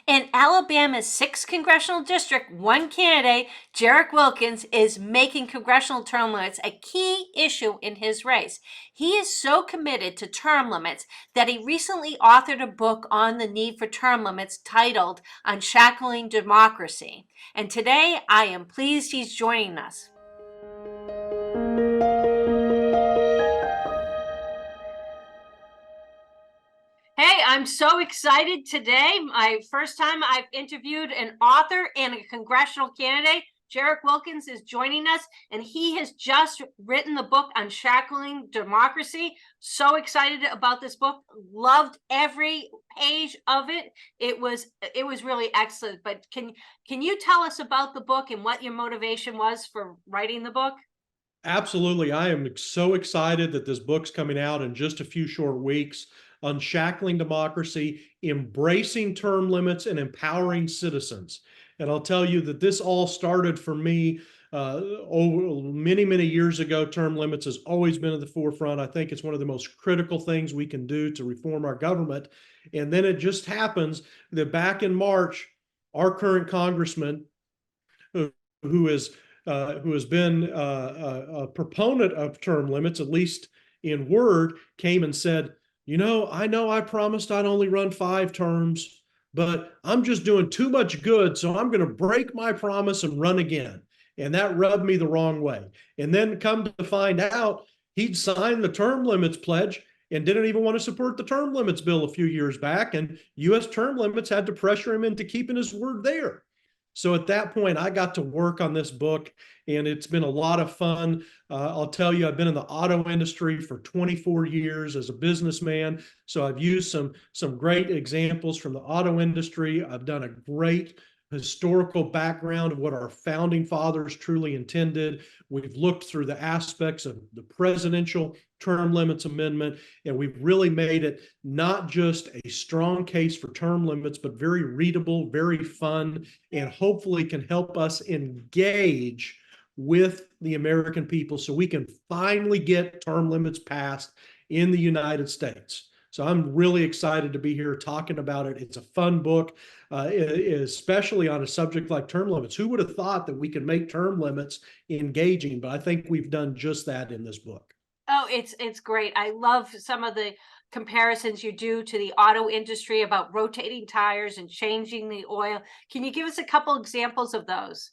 In Alabama's 6th congressional district, one candidate, Gerrick Wilkins, is making congressional term limits a key issue in his race. He is so committed to term limits that he recently authored a book on the need for term limits titled Unshackling Democracy. And today I am pleased he's joining us. Hey, I'm so excited today. My first time I've interviewed an author and a congressional candidate. Gerrick Wilkins is joining us, and he has just written the book Unshackling Democracy. So excited about this book. Loved every page of it. It was really excellent. But can you tell us about the book and what your motivation was for writing the book? Absolutely. I am so excited that this book's coming out in just a few short weeks. Unshackling Democracy, Embracing Term Limits and Empowering Citizens. And I'll tell you that this all started for me over many, many years ago. Term limits has always been at the forefront. I think it's one of the most critical things we can do to reform our government. And then it just happens that back in March, our current congressman, who is who has been a proponent of term limits, at least in word, came and said, I know I promised I'd only run 5 terms, but I'm just doing too much good, so I'm going to break my promise and run again. And that rubbed me the wrong way. And then come to find out, he'd signed the term limits pledge and didn't even want to support the term limits bill a few years back. And U.S. term limits had to pressure him into keeping his word there. So at that point, I got to work on this book, and it's been a lot of fun. I'll tell you, I've been in the auto industry for 24 years as a businessman. So I've used some great examples from the auto industry. I've done a great historical background of what our founding fathers truly intended. We've looked through the aspects of the presidential term limits amendment, and we've really made it not just a strong case for term limits, but very readable, very fun, and hopefully can help us engage with the American people so we can finally get term limits passed in the United States. So I'm really excited to be here talking about it. It's a fun book, especially on a subject like term limits. Who would have thought that we could make term limits engaging? But I think we've done just that in this book. Oh, it's great. I love some of the comparisons you do to the auto industry about rotating tires and changing the oil. Can you give us a couple examples of those?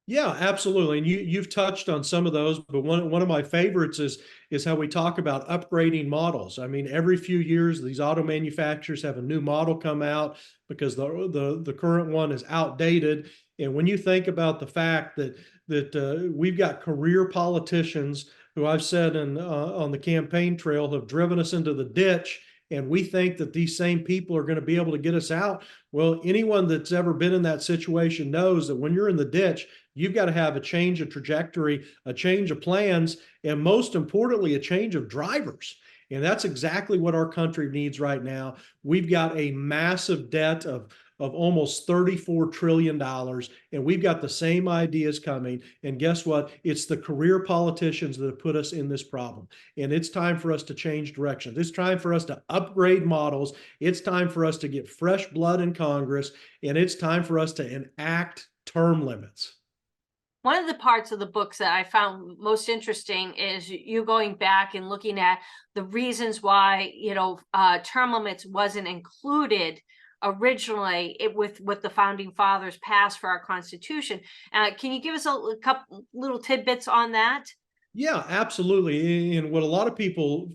Yeah, absolutely. And you've touched on some of those, but one of my favorites is how we talk about upgrading models. I mean, every few years, these auto manufacturers have a new model come out because the current one is outdated. And when you think about the fact that we've got career politicians who I've said on the campaign trail have driven us into the ditch, and we think that these same people are going to be able to get us out. Well, anyone that's ever been in that situation knows that when you're in the ditch, you've got to have a change of trajectory, a change of plans, and most importantly, a change of drivers. And that's exactly what our country needs right now. We've got a massive debt of almost $34 trillion, and we've got the same ideas coming. And guess what? It's the career politicians that have put us in this problem. And it's time for us to change direction. It's time for us to upgrade models. It's time for us to get fresh blood in Congress, and it's time for us to enact term limits. One of the parts of the books that I found most interesting is you going back and looking at the reasons why, term limits wasn't included originally with the founding fathers passed for our Constitution. Can you give us a couple little tidbits on that? Yeah, absolutely. And what a lot of people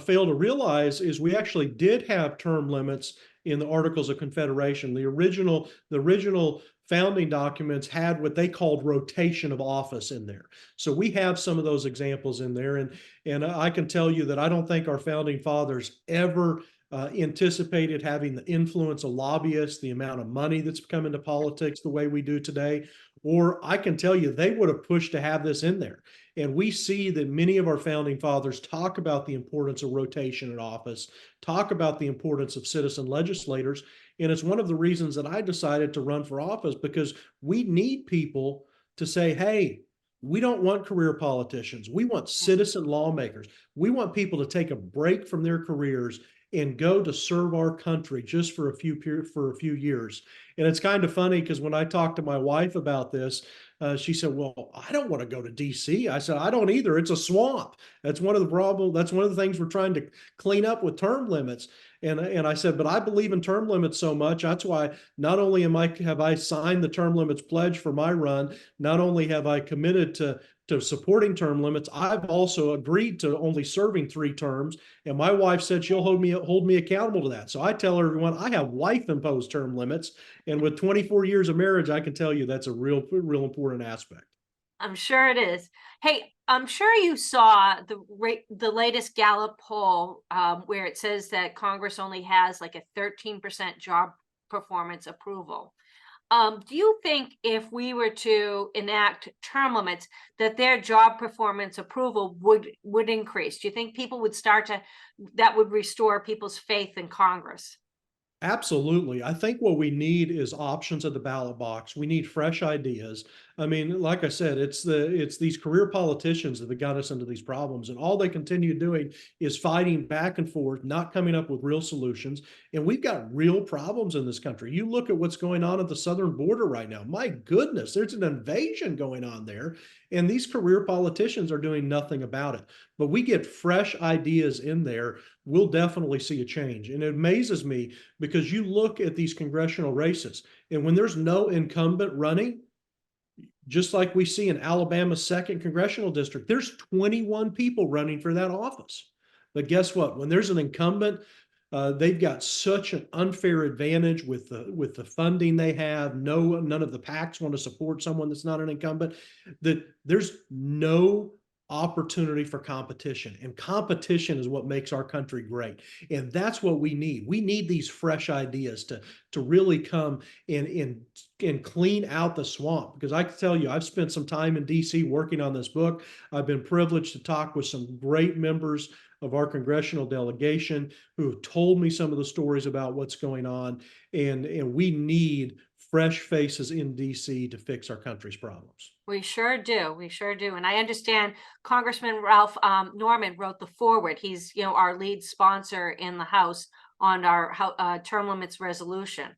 fail to realize is we actually did have term limits in the Articles of Confederation. The original founding documents had what they called rotation of office in there. So we have some of those examples in there. And I can tell you that I don't think our founding fathers ever anticipated having the influence of lobbyists, the amount of money that's come into politics the way we do today. Or I can tell you they would have pushed to have this in there. And we see that many of our founding fathers talk about the importance of rotation in office, talk about the importance of citizen legislators. And it's one of the reasons that I decided to run for office, because we need people to say, hey, we don't want career politicians. We want citizen lawmakers. We want people to take a break from their careers and go to serve our country just for a few years. And it's kind of funny because when I talked to my wife about this, she said, "Well, I don't want to go to DC." I said, "I don't either. It's a swamp. That's one of the problems. That's one of the things we're trying to clean up with term limits." And I said, "But I believe in term limits so much. That's why not only have I signed the term limits pledge for my run, not only have I committed to supporting term limits, I've also agreed to only serving 3 terms. And my wife said she'll hold me accountable to that." So I tell everyone I have wife imposed term limits. And with 24 years of marriage, I can tell you that's a real important aspect. I'm sure it is. Hey, I'm sure you saw the latest Gallup poll, where it says that Congress only has like a 13% job performance approval. Do you think if we were to enact term limits, that their job performance approval would increase? Do you think people would that would restore people's faith in Congress? Absolutely. I think what we need is options at the ballot box. We need fresh ideas. I mean, like I said, it's these career politicians that have got us into these problems, and all they continue doing is fighting back and forth, not coming up with real solutions. And we've got real problems in this country. You look at what's going on at the southern border right now. My goodness, there's an invasion going on there, and these career politicians are doing nothing about it. But we get fresh ideas in there, we'll definitely see a change. And it amazes me because you look at these congressional races, and when there's no incumbent running, just like we see in Alabama's 2nd congressional district, there's 21 people running for that office. But guess what? When there's an incumbent, they've got such an unfair advantage with the funding they have. None of the PACs want to support someone that's not an incumbent. That there's no opportunity for competition, and competition is what makes our country great. And that's what we need. We need these fresh ideas to really come and clean out the swamp. Because I can tell you, I've spent some time in DC working on this book. I've been privileged to talk with some great members of our congressional delegation who have told me some of the stories about what's going on. And we need fresh faces in DC to fix our country's problems. We sure do. We sure do. And I understand Congressman Ralph Norman wrote the foreword. He's, our lead sponsor in the House on our term limits resolution.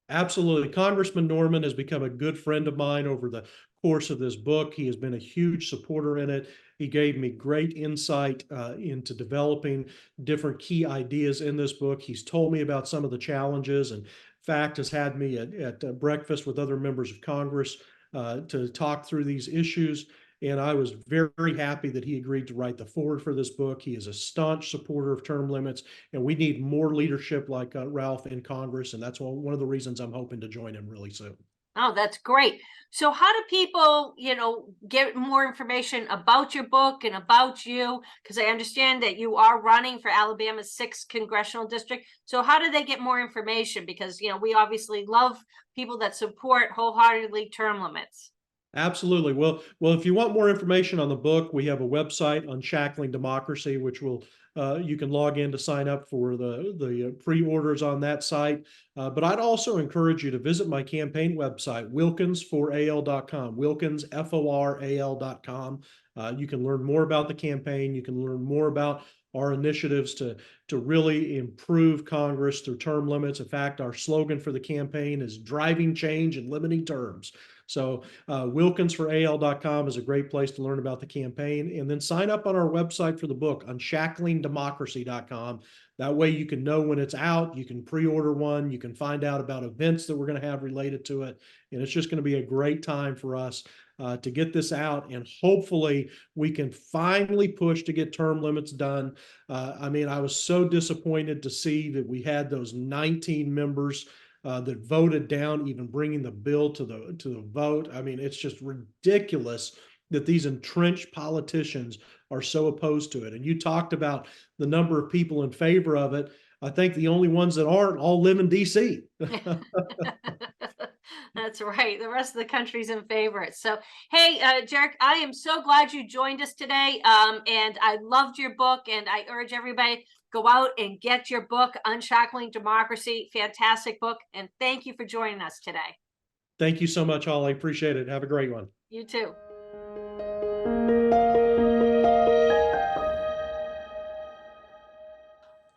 Absolutely. Congressman Norman has become a good friend of mine over the course of this book. He has been a huge supporter in it. He gave me great insight into developing different key ideas in this book. He's told me about some of the challenges, and in fact has had me at breakfast with other members of Congress to talk through these issues. And I was very happy that he agreed to write the foreword for this book. He is a staunch supporter of term limits, and we need more leadership like Ralph in Congress. And that's one of the reasons I'm hoping to join him really soon. Oh, that's great. So how do people, get more information about your book and about you? Because I understand that you are running for Alabama's 6th congressional district. So how do they get more information? Because, we obviously love people that support wholeheartedly term limits. Absolutely. Well, if you want more information on the book, we have a website, Unshackling Democracy, which you can log in to sign up for the pre-orders on that site. But I'd also encourage you to visit my campaign website, wilkinsforal.com, Wilkins, FORAL.com. You can learn more about the campaign. You can learn more about our initiatives to really improve Congress through term limits. In fact, our slogan for the campaign is driving change and limiting terms. So wilkinsforal.com is a great place to learn about the campaign, and then sign up on our website for the book, unshacklingdemocracy.com. That way you can know when it's out, you can pre-order one, you can find out about events that we're going to have related to it. And it's just going to be a great time for us to get this out, and hopefully we can finally push to get term limits done. I mean, I was so disappointed to see that we had those 19 members that voted down even bringing the bill to the vote. I mean, it's just ridiculous that these entrenched politicians are so opposed to it. And you talked about the number of people in favor of it. I think the only ones that aren't all live in DC. That's right. The rest of the country's in favor. So, hey, Gerrick, I am so glad you joined us today. And I loved your book, and I urge everybody go out and get your book, Unshackling Democracy. Fantastic book. And thank you for joining us today. Thank you so much, Holly. Appreciate it. Have a great one. You too.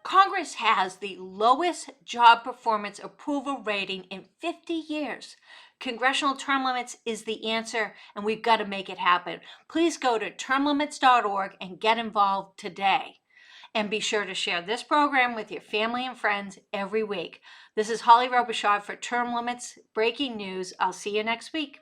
Congress Congress has the lowest job performance approval rating in 50 years. Congressional term limits is the answer, and we've got to make it happen. Please go to termlimits.org and get involved today. And be sure to share this program with your family and friends every week. This is Holly Robichaud for Term Limits Breaking News. I'll see you next week.